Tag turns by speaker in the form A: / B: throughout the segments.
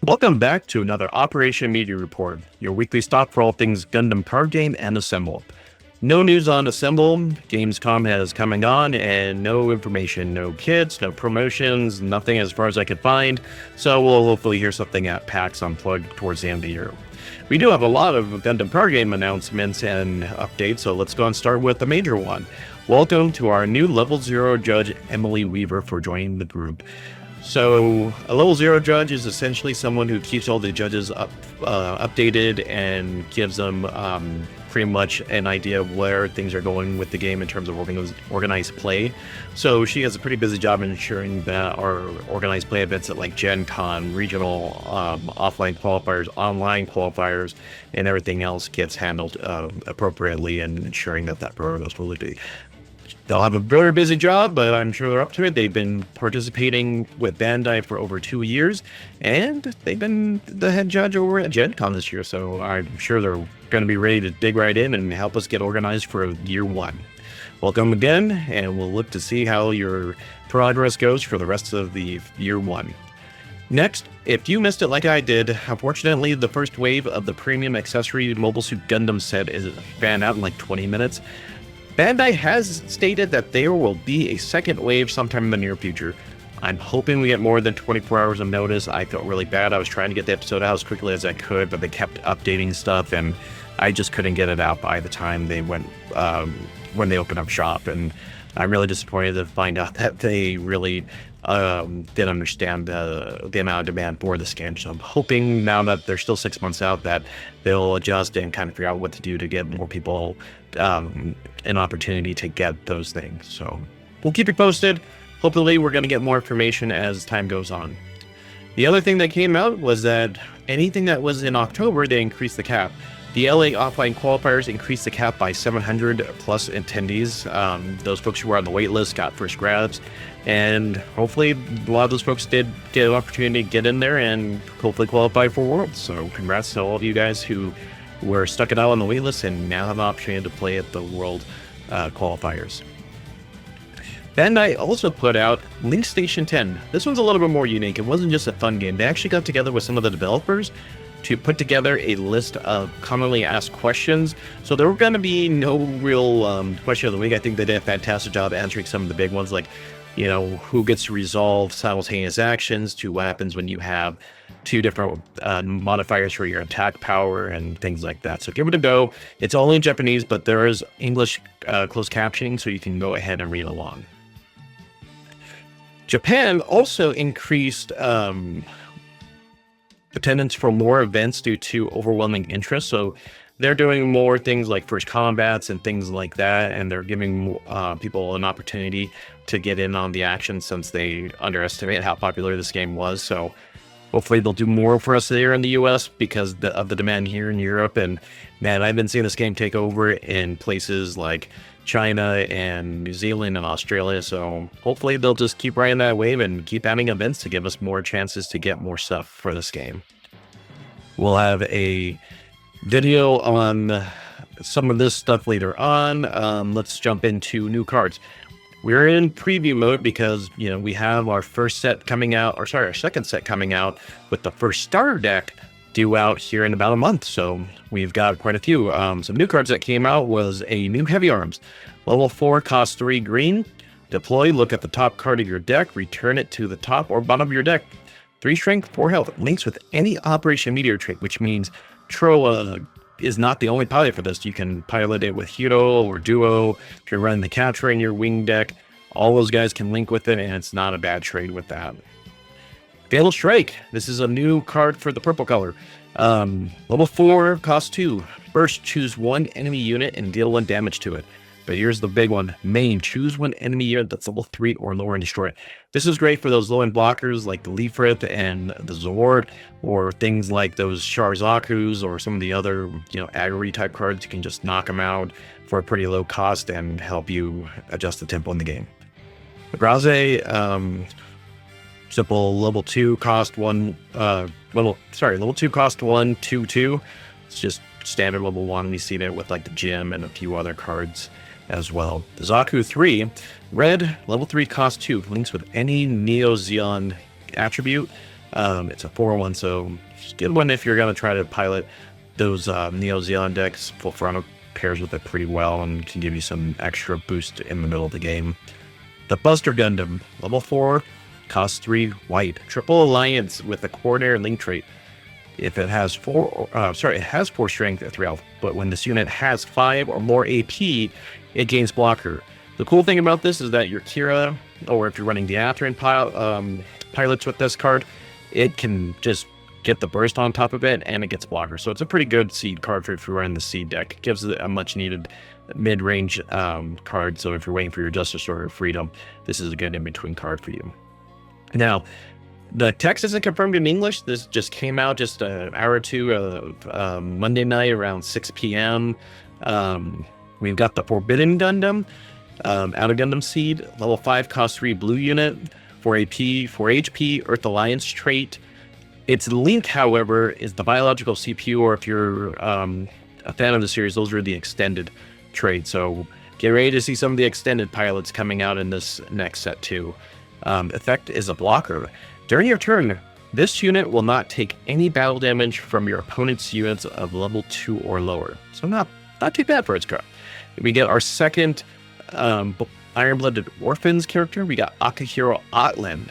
A: Welcome back to another Operation Meteor Report, your weekly stop for all things Gundam Card Game and Assemble. No news on Assemble, Gamescom has come and gone, and no information, no kits, no promotions, nothing as far as I could find, so we'll hopefully hear something at PAX Unplugged towards the end of the year. We do have a lot of Gundam Card Game announcements and updates, so let's go and start with the major one. Welcome to our new Level 0 Judge, Emily Weaver, for joining the group. So a level 0 judge is essentially someone who keeps all the judges updated and gives them pretty much an idea of where things are going with the game in terms of organized play. So she has a pretty busy job ensuring that our organized play events at like Gen Con, regional offline qualifiers, online qualifiers, and everything else gets handled appropriately, and ensuring that program goes smoothly. They'll have a very busy job, but I'm sure they're up to it. They've been participating with Bandai for over 2 years, and they've been the head judge over at Gen Con this year, so I'm sure they're going to be ready to dig right in and help us get organized for year one. Welcome again, and we'll look to see how your progress goes for the rest of the year one. Next, if you missed it like I did, unfortunately, the first wave of the premium accessory Mobile Suit Gundam set is ran out in like 20 minutes. Bandai has stated that there will be a second wave sometime in the near future. I'm hoping we get more than 24 hours of notice. I felt really bad. I was trying to get the episode out as quickly as I could, but they kept updating stuff, and I just couldn't get it out by the time they went, when they opened up shop. And I'm really disappointed to find out that they really didn't understand the amount of demand for this game. So I'm hoping now that they're still 6 months out that they'll adjust and kind of figure out what to do to get more people an opportunity to get those things. So we'll keep you posted. Hopefully we're going to get more information as time goes on. The other thing that came out was that anything that was in October, they increased the cap. The LA offline qualifiers increased the cap by 700 plus attendees. Those folks who were on the wait list got first grabs, and hopefully a lot of those folks did get an opportunity to get in there and hopefully qualify for Worlds. So congrats to all of you guys who were stuck it out on the wait list and now have an opportunity to play at the World qualifiers. Bandai also put out Link Station 10. This one's a little bit more unique. It wasn't just a fun game. They actually got together with some of the developers to put together a list of commonly asked questions. So there were going to be no real question of the week. I think they did a fantastic job answering some of the big ones, like, you know, who gets to resolve simultaneous actions, to what happens when you have two different modifiers for your attack power and things like that. So give it a go. It's all in Japanese, but there is English closed captioning, so you can go ahead and read along. Japan also increased attendance for more events due to overwhelming interest. So they're doing more things like first combats and things like that, and they're giving people an opportunity to get in on the action since they underestimate how popular this game was. So hopefully they'll do more for us there in the US because of the demand here in Europe. And man, I've been seeing this game take over in places like China and New Zealand and Australia. So hopefully they'll just keep riding that wave and keep adding events to give us more chances to get more stuff for this game. We'll have a video on some of this stuff later on. Let's jump into new cards. We're in preview mode because, you know, we have our first set coming out, or sorry, our second set coming out with the first starter deck due out here in about a month. So we've got quite a few. Some new cards that came out was a new Heavy Arms. Level 4, cost 3 green. Deploy, look at the top card of your deck, return it to the top or bottom of your deck. 3 strength, 4 health. Links with any Operation Meteor trait, which means Troa is not the only pilot for this. You can pilot it with Hiro or Duo. If you're running the Capture in your wing deck, all those guys can link with it, and it's not a bad trade with that. Fatal Strike. This is a new card for the purple color. Level 4, cost 2. First, choose one enemy unit and deal 1 damage to it. But here's the big one. Main, choose one enemy unit that's level 3 or lower and destroy it. This is great for those low-end blockers like the Leafret and the Zord, or things like those Sharzakus or some of the other, you know, aggro type cards. You can just knock them out for a pretty low cost and help you adjust the tempo in the game. Graze, simple level 2 cost 1, level 2 cost 1, 2, 2. It's just standard level 1. We see that with like the gym and a few other cards as well. The Zaku 3, red, level 3 cost 2, links with any Neo Zeon attribute. It's a 4-1, so just get one if you're going to try to pilot those Neo Zealand decks. Full Frontal pairs with it pretty well and can give you some extra boost in the middle of the game. The Buster Gundam, level 4, cost 3 white. Triple Alliance with a Coordinator Link trait. If it has it has 4 strength at 3 health, but when this unit has 5 or more AP, it gains blocker. The cool thing about this is that your Kira, or if you're running the Atherin pilots with this card, it can just get the burst on top of it, and it gets blocker. So it's a pretty good seed card for if you're running the seed deck. It gives it a much needed mid-range card, so if you're waiting for your Justice or Freedom, this is a good in-between card for you. Now, the text isn't confirmed in English. This just came out just an hour or two Monday night around 6 p.m. We've got the Forbidden Gundam, out of Gundam Seed, level 5, cost 3 blue unit, 4 AP, 4 HP, Earth Alliance trait. Its link, however, is the biological CPU, or if you're a fan of the series, those are the extended traits. So get ready to see some of the extended pilots coming out in this next set too. Effect is a blocker. During your turn, this unit will not take any battle damage from your opponent's units of level 2 or lower. So not too bad for its card. We get our second Iron-Blooded Orphans character. We got Akihiro Atlan.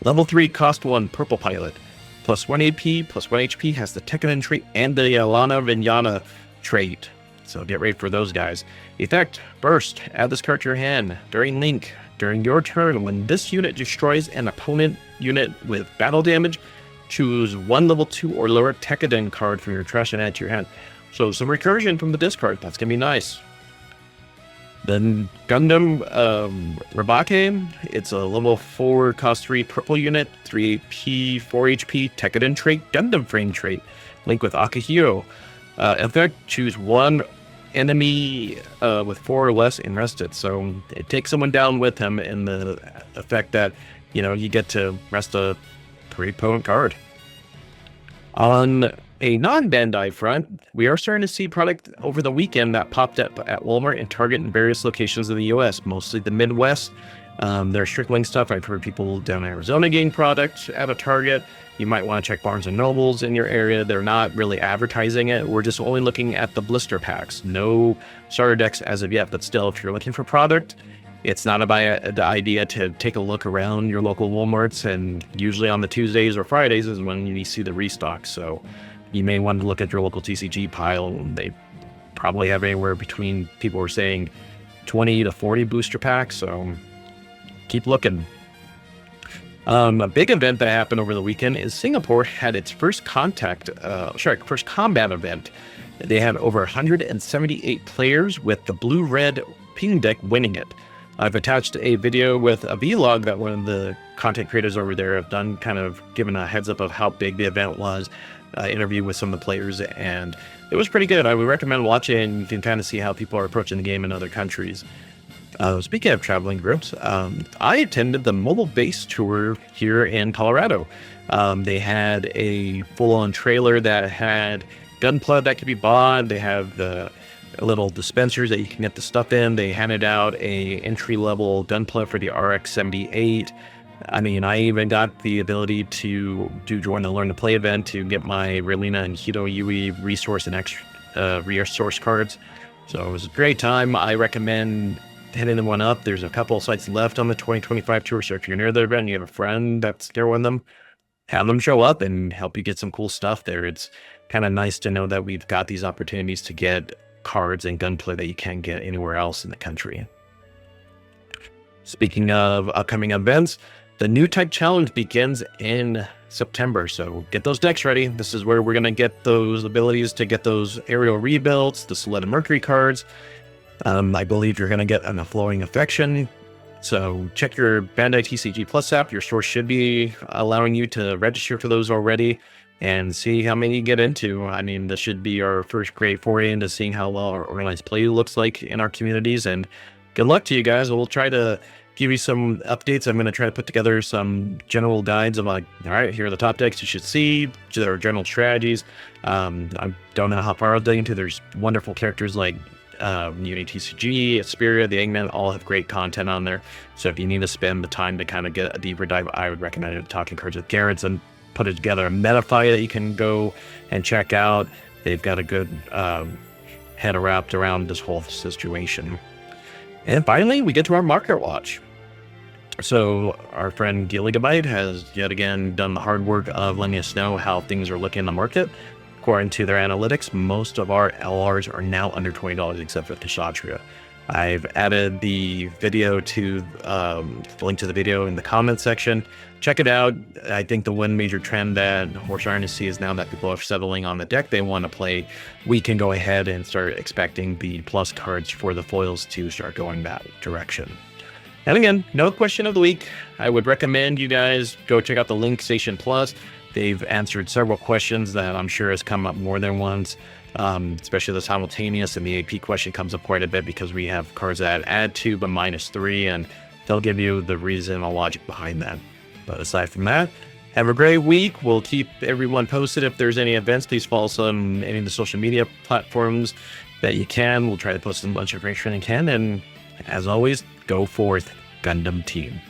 A: Level 3, cost 1, purple pilot. Plus 1 AP, plus 1 HP, has the Tekkanen trait and the Alana Vinyana trait. So get ready for those guys. Effect, burst. Add this card to your hand. During link, during your turn, when this unit destroys an opponent unit with battle damage, choose 1 level 2 or lower Tekkanen card from your trash and add to your hand. So some recursion from the discard. That's going to be nice. Then Gundam Rabake, it's a level 4, cost 3 purple unit, 3 AP, 4 HP, Tekkanen trait, Gundam frame trait, link with Akihiro. Effect, choose 1 enemy with 4 or less and rest it. So it takes someone down with him in the effect that, you get to rest a pretty potent card. On a non-Bandai front, we are starting to see product over the weekend that popped up at Walmart and Target in various locations in the U.S., mostly the Midwest. There's Strickling stuff. I've heard people down in Arizona getting product at a Target. You might want to check Barnes & Nobles in your area. They're not really advertising it. We're just only looking at the blister packs. No starter decks as of yet, but still, if you're looking for product, it's not a bad idea to take a look around your local Walmarts, and usually on the Tuesdays or Fridays is when you see the restock. So you may want to look at your local TCG pile. They probably have anywhere between, people were saying, 20 to 40 booster packs, so keep looking. A big event that happened over the weekend is Singapore had its first combat event. They had over 178 players, with the blue-red ping deck winning it. I've attached a video with a vlog that one of the content creators over there have done, kind of giving a heads up of how big the event was, interview with some of the players, and it was pretty good. I would recommend watching. You can kind of see how people are approaching the game in other countries. Speaking of traveling groups, I attended the Mobile Base Tour here in Colorado. They had a full-on trailer that had gunpla that could be bought. They have the little dispensers that you can get the stuff in. They handed out a entry-level gunpla for the RX-78. I mean, I even got the ability to join the Learn to Play event to get my Relina and Hito Yui resource and extra resource cards. So it was a great time. I recommend hitting one up. There's a couple of sites left on the 2025 tour, so if you're near the event and you have a friend that's there with them, have them show up and help you get some cool stuff there. It's kind of nice to know that we've got these opportunities to get cards and gunplay that you can't get anywhere else in the country. Speaking of upcoming events, the Newtype challenge begins in September, so get those decks ready. This is where we're going to get those abilities to get those aerial rebuilds, the Solid Mercury cards. I believe you're going to get an Flowing Affection. So check your Bandai TCG Plus app. Your store should be allowing you to register for those already and see how many you get into. I mean, this should be our first great foray into seeing how well our organized play looks like in our communities. And good luck to you guys. We'll try to give you some updates. I'm going to try to put together some general guides of like, all right, here are the top decks you should see, there are general strategies. I don't know how far I'll dig into. There's wonderful characters like Uni TCG, Asperia, the Eggman, all have great content on there. So if you need to spend the time to kind of get a deeper dive, I would recommend Talking Cards with Garrett's. And put it together a metafile that you can go and check out. They've got a good head wrapped around this whole situation. And finally, we get to our market watch. So our friend Gillygabyte has yet again done the hard work of letting us know how things are looking in the market. According to their analytics, most of our LRs are now under $20 except for Kshatriya. I've added the video to link to the video in the comment section. Check it out. I think the one major trend that we're starting to see is now that people are settling on the deck they want to play, we can go ahead and start expecting the plus cards for the foils to start going that direction. And again, no question of the week. I would recommend you guys go check out the Link Station Plus. They've answered several questions that I'm sure has come up more than once. Especially the simultaneous and the AP question comes up quite a bit because we have cards that add 2 but -3, and they'll give you the reason and logic behind that. But aside from that, have a great week. We'll keep everyone posted if there's any events. Please follow us on any of the social media platforms that you can. We'll try to post as much information as we can. And as always, go forth, Gundam Team.